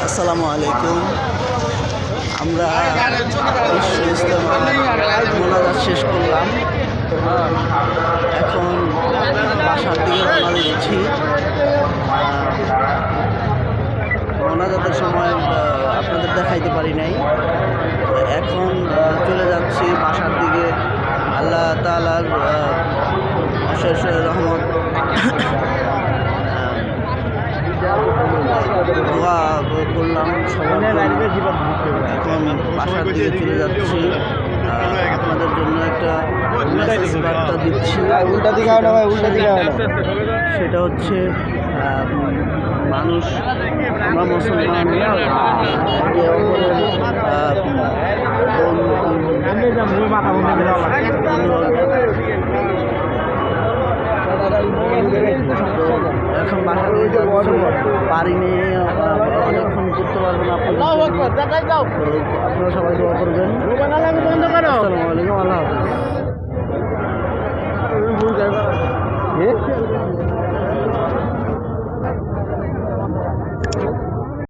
আসসালামু আলাইকুম। আমরা বিশ্ব ইজতেমা মোনাজাত শেষ করলাম। এখন বাসার দিকে রওনা দিচ্ছি। মোনাজাতের সময় আপনাদের দেখাইতে পারি নাই। এখন চলে যাচ্ছি বাসার দিকে। আল্লাহ তাআলার অশেষ রহমত, দোয়া করলাম সবার জন্য। এখন বাসার দিকে চলে যাচ্ছি। আপনাদের জন্য একটা মেসেজ বার্তা দিচ্ছি। সেটা হচ্ছে মানুষ, আমরা মুসলমান, একে অপরের এখন বাসা দিয়ে যাচ্ছি, পারি নিয়ে অনেকক্ষণ করতে পারবো না। আপনারা সবাই দোয়া করবেন। আসসালামু আলাইকুম, আল্লাহ হাফেজ।